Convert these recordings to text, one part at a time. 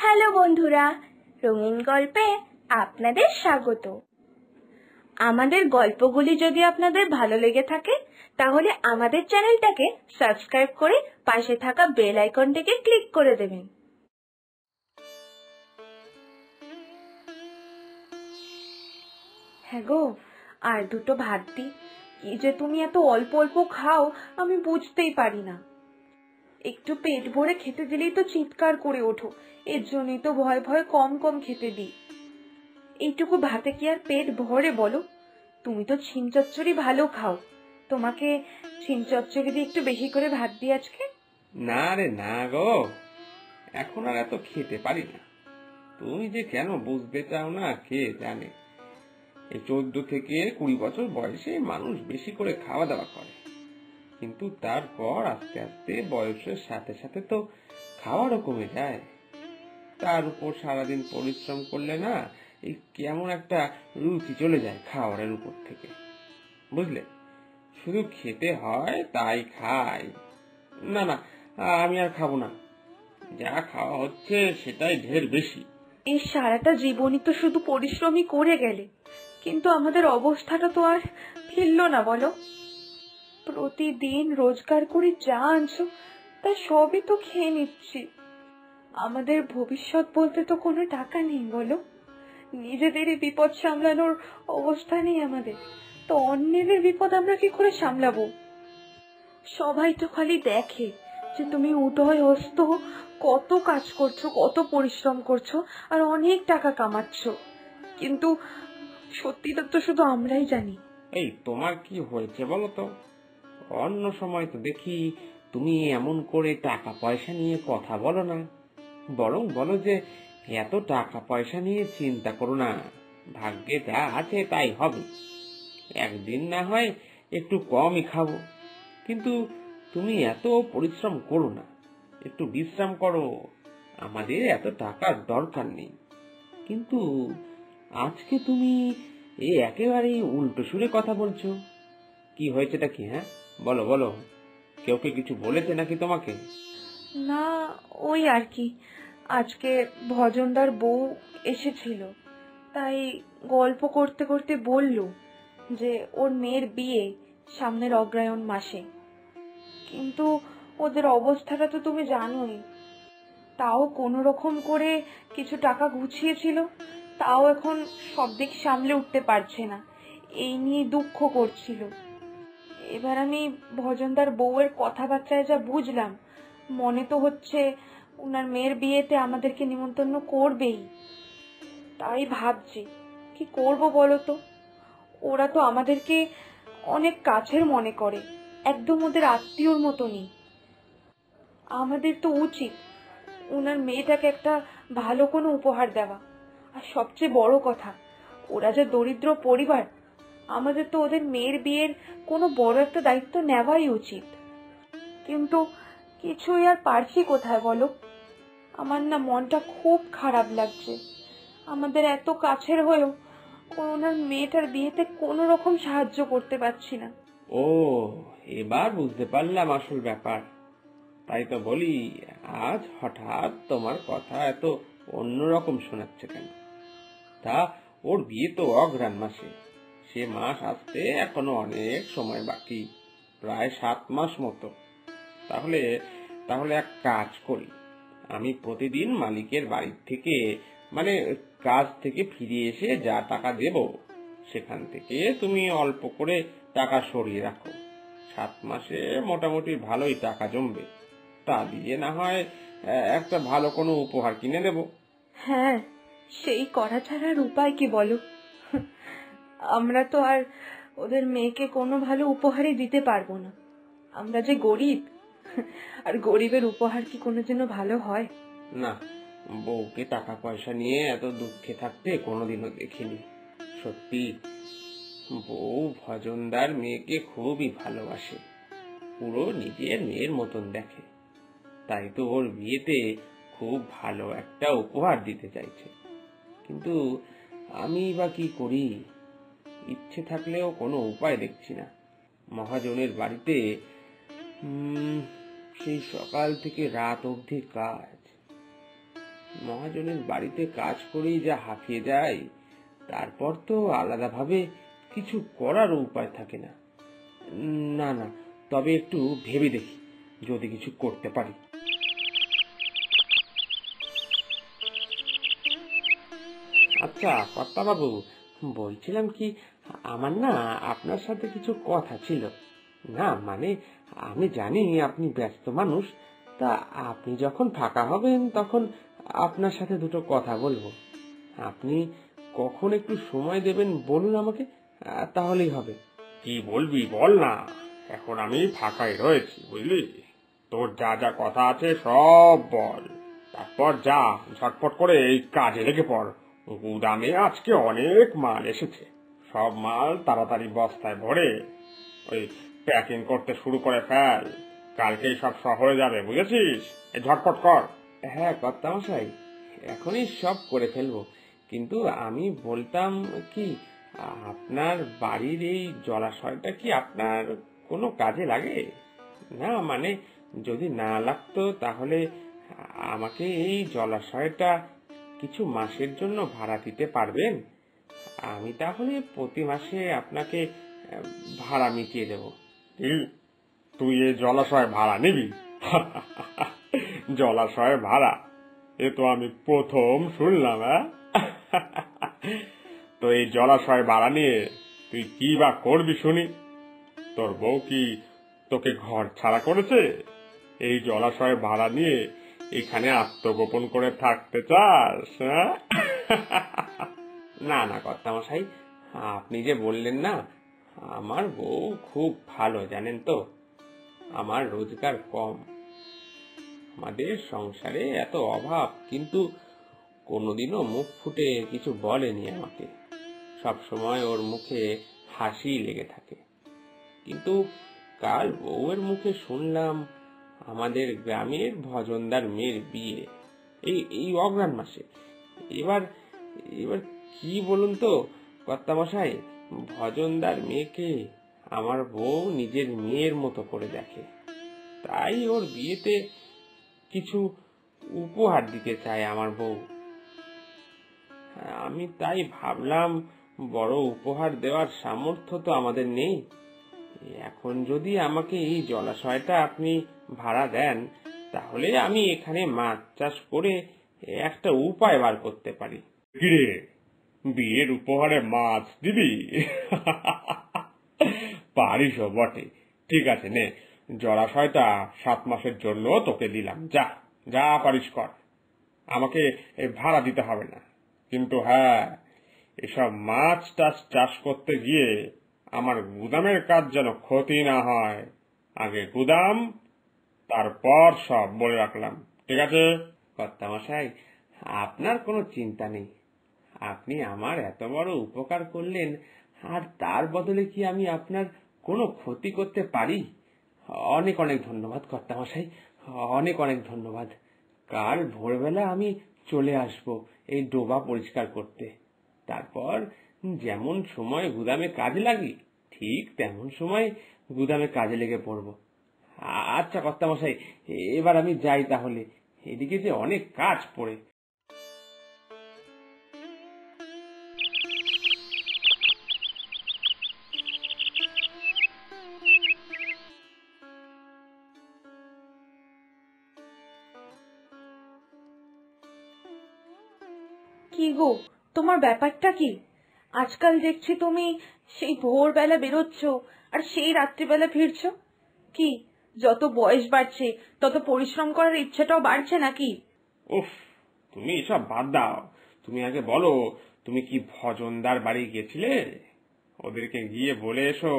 Hello বন্ধুরা, রঙিন গল্পে আপনাদের স্বাগত। আমাদের গল্পগুলি যদি আপনাদের ভালো লেগে থাকে তাহলে আমাদের চ্যানেলটাকে সাবস্ক্রাইব করে পাশে থাকা বেল আইকনটিকে ক্লিক করে দেবেন। হ্যাঁ গো, আর দুটো ভাত দি। কি যে তুমি এত অল্প অল্প খাও আমি বুঝতেই পারি না। একটু পেট ভরে খেতে দিলেই তো চিৎকার করে ওঠো, এর জন্যই তো ভয় ভয় কম কম খেতে দিই। এইটুকু ভাতে কি আর পেট ভরে বলো? তুমি তো ছিম চচ্চড়ি ভালো খাও, তোমাকে ছিম চচ্চড়ি দিয়ে একটু বেশি করে ভাত দিই আজকে। না রে না গো, এখন আর এত খেতে পারি না। তুমি যে কেন বুঝতে চাও না কে জানে। এই 14 থেকে 20 বছর বয়সে মানুষ বেশি করে খাওয়া দাওয়া করে, কিন্তু তারপর আস্তে আস্তে বয়সের সাথে সাথে তো খাওয়ারও কমে যায়। তার উপর সারাদিন পরিশ্রম করলে না এই কেমন একটা রুচি চলে যায় খাওয়ারের উপর থেকে, বুঝলে? শুধু খেতে হয় তাই খাই। না না, আমি আর খাবো না। যা খাওয়া হচ্ছে সেটাই ঢের বেশি। এই সারাটা জীবনই তো শুধু পরিশ্রমই করে গেলে, কিন্তু আমাদের অবস্থাটা তো আর ফিরল না বলো। প্রতিদিন রোজগার করে যা আনছো তা সবই তো খেয়ে নিচ্ছি। আমাদের ভবিষ্যৎ বলতে তো কোনো টাকা নেই বলো। নিজেদেরই বিপদ সামলানোর অবস্থা নেই আমাদের, তো অন্যের বিপদ আমরা কি করে সামলাবো? সবাই তো খালি দেখে যে তুমি উদয় হস্ত কত কাজ করছো, কত পরিশ্রম করছো আর অনেক টাকা কামাচ্ছো, কিন্তু সত্যিটা তো শুধু আমরাই জানি। এই তোমার কি হয়েছে বলো তো? অন্য সময় তো দেখি তুমি এমন করে টাকা পয়সা নিয়ে কথা বলো না, বরং বলো যে এত টাকা পয়সা নিয়ে চিন্তা করো না, ভাগ্যে যা আছে তাই হবে, একদিন না হয় একটু কমই খাবো, কিন্তু তুমি এত পরিশ্রম করো না, একটু বিশ্রাম করো, আমাদের এত টাকার দরকার নেই। কিন্তু আজকে তুমি একেবারেই উল্টো সুরে কথা বলছো। কি হয়েছেটা কি? হ্যাঁ বলো বলো, কেউ কি কিছু বলেছে নাকি তোমাকে? না, ওই আর কি, আজকে ভজনদার বউ এসেছিল, তাই গল্প করতে করতে বলল যে ওর মেয়ের বিয়ে সামনের অগ্রহায়ণ মাসে, কিন্তু ওদের অবস্থাটা তো তুমি জানোই। তাও কোনো রকম করে কিছু টাকা গুছিয়েছিল, তাও এখন সব দিক সামলে উঠতে পারছে না, এই নিয়ে দুঃখ করছিল। এবার আমি ভজনদার বউয়ের কথাবার্তায় যা বুঝলাম, মনে তো হচ্ছে ওনার মেয়ের বিয়েতে আমাদেরকে নিমন্ত্রণ করবেই। তাই ভাবছি কি করব বলো তো। ওরা তো আমাদেরকে অনেক কাছের মনে করে, একদম ওদের আত্মীয়র মতনই। আমাদের তো উচিত ওনার মেয়েটাকে একটা ভালো কোনো উপহার দেওয়া, আর সবচেয়ে বড় কথা, ওরা যে দরিদ্র পরিবার, আমাদের তো ওদের মেয়ের বিয়ের কোনো বড় একটা দায়িত্ব নেওয়াই উচিত। কিন্তু কিছুই আর পারছি কোথায় বলো। আমার না মনটা খুব খারাপ লাগছে, আমাদের এত কাছের হয়েও ওনার মেয়েটার বিয়েতে কোনো রকম সাহায্য করতে পারছি না। ও, এবার বুঝতে পারলাম আসল ব্যাপার। তাই তো বলি, আজ হঠাৎ তোমার কথা এত অন্যরকম শোনাচ্ছে কেন? তা ওর বিয়ে তো অঘ্রাণ মাসে, সে মাস আসতে এখনো অনেক সময় বাকি, প্রায় 7 মাস মতো। তাহলে তাহলে এক কাজ করি, আমি প্রতিদিন মালিকের বাড়ি থেকে, মানে কাজ থেকে ফিরে এসে যা টাকা দেব সেখান থেকে তুমি অল্প করে টাকা সরিয়ে রাখো। 7 মাসে মোটামুটি ভালোই টাকা জমবে, তা দিয়ে না হয় একটা ভালো কোনো উপহার কিনে দেব। হ্যাঁ, সেই করা ছাড়া আর উপায় কি বলো। আমরা তো আর ওদের মেয়েকে কোনো ভালো উপহারই দিতে পারবো না, আমরা যে গরিব, আর গরিবের উপহার কি কোনোদিনও ভালো হয়? না, বউকে টাকা পয়সা নিয়ে এত দুঃখে থাকতে কোনোদিনও দেখিনি। সত্যি, বউ ভজনদার মেয়েকে খুবই ভালোবাসে, পুরো নিজের মেয়ের মতন দেখে, তাই তো ওর বিয়েতে খুব ভালো একটা উপহার দিতে চাইছে। কিন্তু আমি বা কি করি? ইচ্ছে থাকলেও কোনো উপায় দেখছি না। মহাজনের বাড়িতে সেই সকাল থেকে রাত অবধি কাজ, মহাজনের বাড়িতে কাজ করেই যা হাঁপিয়ে যায়, তারপর তো আলাদাভাবে কিছু করারও উপায় থাকে না। না না, তবে একটু ভেবে দেখি যদি কিছু করতে পারি। আচ্ছা কর্তাবাবু, বলছিলাম কি, আমার না আপনার সাথে কিছু কথা ছিল। না মানে, আমি জানি আপনি ব্যস্ত মানুষ, তা আপনি যখন ফাঁকা হবেন তখন আপনার সাথে দুটো কথা বলবো। আপনি কখন একটু সময় দেবেন বলুন আমাকে, তাহলেই হবে। কি বলবি বল না, এখন আমি ফাঁকাই রয়েছি বুঝলি। তোর যা যা কথা আছে সব বল, তারপর যা ঝটপট করে এই কাজে লেগে পড়। গুদামে আজকে অনেক মাল এসেছে, সব মাল তাড়াতাড়ি বস্তায় ভরে ওই প্যাকিং করতে শুরু করে ফেল। কালকেই সব শহরে যাবে, বুঝেছিস? এই ঝটপট কর। হ্যাঁ কর্তামশাই, এখনই সব করে ফেলবো। কিন্তু আমি বলতাম কি, আপনার বাড়ির এই জলাশয়টা কি আপনার কোনো কাজে লাগে? না মানে, যদি না লাগতো তাহলে আমাকে এই জলাশয়টা কিছু মাসের জন্য ভাড়া দিতে পারবেন? আমি তাহলে প্রতি মাসে আপনাকে ভাড়া মিটিয়ে দেব। তুই এই জলাশয় ভাড়া নিবি? জলাশয় ভাড়া, এ তো আমি প্রথম শুনলাম। তো এই জলাশয় ভাড়া নিয়ে তুই কি বা করবি শুনি? তোর বউ কি তোকে ঘর ছাড়া করেছে? এই জলাশয় ভাড়া নিয়ে এখানে আত্মগোপন করে থাকতে চাস? না না কর্তামশাই, আপনি যে বললেন না, আমার বউ খুব ভালো জানেন তো। আমার রোজগার কম, আমাদের সংসারে এত অভাব, কিন্তু কোনোদিনও মুখ ফুটে কিছু বলেনি আমাকে। সব সময় ওর মুখে হাসি লেগে থাকে। কিন্তু কাল বউয়ের মুখে শুনলাম আমাদের গ্রামের ভজনদার মেয়ের বিয়ে, এই এই অগ্রহায়ণ মাসে। এবার এবার কি বলুন তো কর্তামশাই, ভজনদার মেয়েকে আমার বউ নিজের মেয়ের মতো করে দেখে। তাই ওর বিয়েতে কিছু উপহার দিতে চায় আমার বউ। আমি তাই ভাবলাম, বড় উপহার দেওয়ার সামর্থ্য তো আমাদের নেই। এখন যদি আমাকে এই জলাশয়টা আপনি ভাড়া দেন, তাহলে আমি এখানে মাছ চাষ করে একটা উপায় বার করতে পারি। কিরে, বিয়ের উপহারে মাছ দিবি? পারিসও বটে। ঠিক আছে নে, জলাশয়টা 7 মাসের জন্য তোকে দিলাম, যা যা পারিস কর। আমাকে ভাড়া দিতে হবে না। কিন্তু হ্যাঁ, এসব মাছ টাছ চাষ করতে গিয়ে আমার গুদামের কাজ যেন ক্ষতি না হয়। আগে গুদাম, তারপর সব, বলে রাখলাম। ঠিক আছে? কর্তামশাই, আপনার কোনো চিন্তা নেই। আপনি আমার এত বড় উপকার করলেন, আর তার বদলে কি আমি আপনার কোনো ক্ষতি করতে পারি? অনেক অনেক ধন্যবাদ কর্তামশাই, অনেক অনেক ধন্যবাদ। কাল ভোরবেলা আমি চলে আসব এই ডোবা পরিষ্কার করতে। তারপর যেমন সময় গুদামে কাজে লাগি, ঠিক তেমন সময় গুদামে কাজে লেগে পড়ব। আচ্ছা কর্তামশাই, এবার আমি যাই তাহলে, এদিকে যে অনেক কাজ পড়ে। কি গো, তোমার ব্যাপারটা কি? আজকাল দেখছি তুমি সেই ভোরবেলা বেরোচ্ছ আর সেই রাত্রিবেলা ফিরছো। কি, যত বয়স বাড়ছে তত পরিশ্রম করার ইচ্ছাটাও বাড়ছে নাকি? উফ, তুমি এসব বাদ দাও। তুমি আগে বলো, তুমি কি ভজনদার বাড়ি গেছিলে? ওদেরকে গিয়ে বলে এসো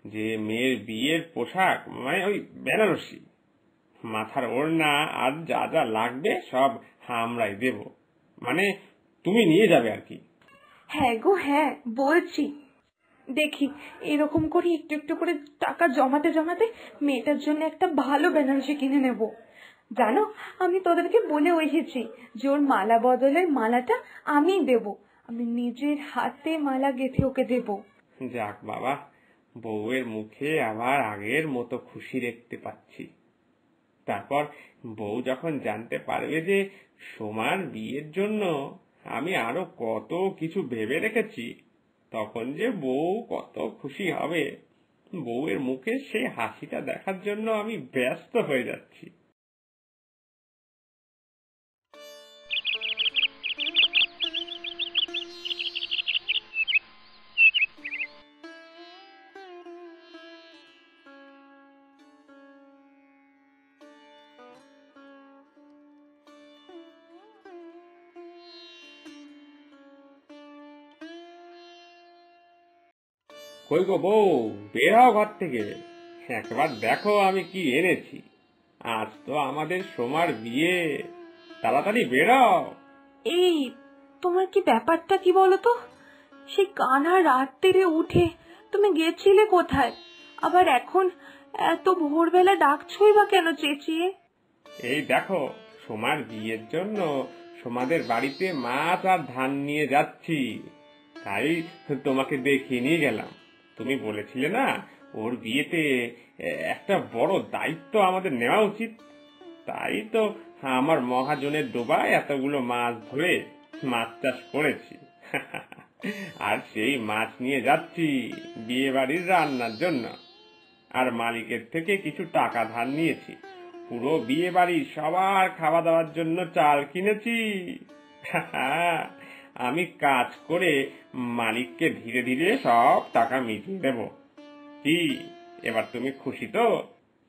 যে মেয়ের বিয়ের পোশাক, মানে ওই বেনারসি, মাথার ওড়না আর যা যা লাগবে সব আমরাই দেব। মানে তুমি নিয়ে যাবে আর কি। হ্যাঁ গো হ্যাঁ, বলছি। দেখি, এরকম করে একটু একটু করে টাকা জমাতে জমাতে মেয়েটার জন্য একটা ভালো বেনারসি কিনে নেব। জানো, আমি তোদেরকে বলেও এসেছি যে ওর মালা বদলের মালাটা আমিই দেব। আমি নিজের হাতে মালা গেঁথে ওকে দেব। যাক বাবা, বউয়ের মুখে আবার আগের মতো খুশি দেখতে পাচ্ছি। তারপর বউ যখন জানতে পারবে যে সোমার বিয়ের জন্য আমি আরো কত কিছু ভেবে রেখেছি। তখন যে বউ কত খুশি হবে, বউয়ের মুখে সেই হাসিটা দেখার জন্য আমি ব্যস্ত হয়ে যাচ্ছি। কই গো বউ, বের হও ঘর থেকে, একবার দেখো আমি কি এনেছি। আজ তো আমাদের সোমার বিয়ে, তাড়াতাড়ি বেরো। এই, তোমার কি ব্যাপারটা কি বলো তো? সেই কানা রাত্রিরে উঠে তুমি গেছিলে কোথায়? আবার এখন এত ভোরবেলা ডাকছই বা কেন চেঁচিয়ে? এই দেখো, সোমার বিয়ের জন্য সোমাদের বাড়িতে মাছ আর ধান নিয়ে যাচ্ছি, তাই তোমাকে দেখিয়ে নিয়ে গেলাম। তুমি বলেছিলে না ওর বিয়েতে একটা বড় দায়িত্ব আমাদের নেওয়া উচিত, তাই তো আমার মহাজনের ডোবায় এতগুলো মাছ ধরে মাছ চাষ করেছি। আর সেই মাছ নিয়ে যাচ্ছি বিয়ে বাড়ির রান্নার জন্য। আর মালিকের থেকে কিছু টাকা ধার নিয়েছি, পুরো বিয়ে বাড়ির সবার খাওয়া দাওয়ার জন্য চাল কিনেছি। আমি কাজ করে মালিককে ধীরে ধীরে সব টাকা মিটিয়ে দেব। কি, এবার তুমি খুশি তো?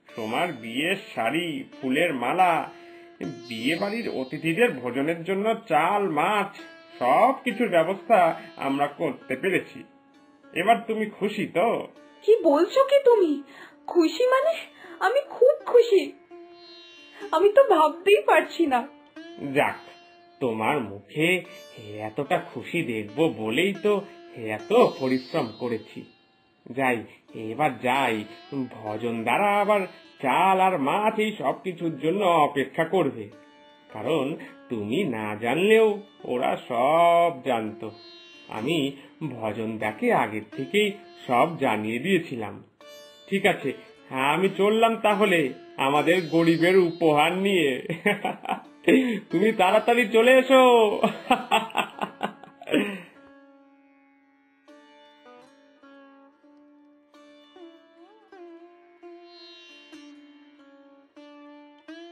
তোমার বিয়ের শাড়ি, ফুলের মালা, বিয়ে বাড়ির অতিথিদের ভোজনের জন্য চাল, মাছ, সব কিছুর ব্যবস্থা আমরা করতে পেরেছি। এবার তুমি খুশি তো? কি বলছো কি তুমি? খুশি মানে? আমি খুব খুশি। আমি তো ভাবতেই পারছি না। যাক, তোমার মুখে এতটা খুশি দেখবো বলেই তো এত পরিশ্রম করেছি। যাই, এবার যাই, ভজন দ্বারা আবার চাল আর মাছ এই সব কিছুর জন্য অপেক্ষা করবে, কারণ তুমি না জানলেও ওরা সব জানতো। আমি ভজনদাকে আগের থেকেই সব জানিয়ে দিয়েছিলাম। ঠিক আছে, আমি চললাম তাহলে আমাদের গরিবের উপহার নিয়ে। তুমি তাড়াতাড়ি চলে এসো।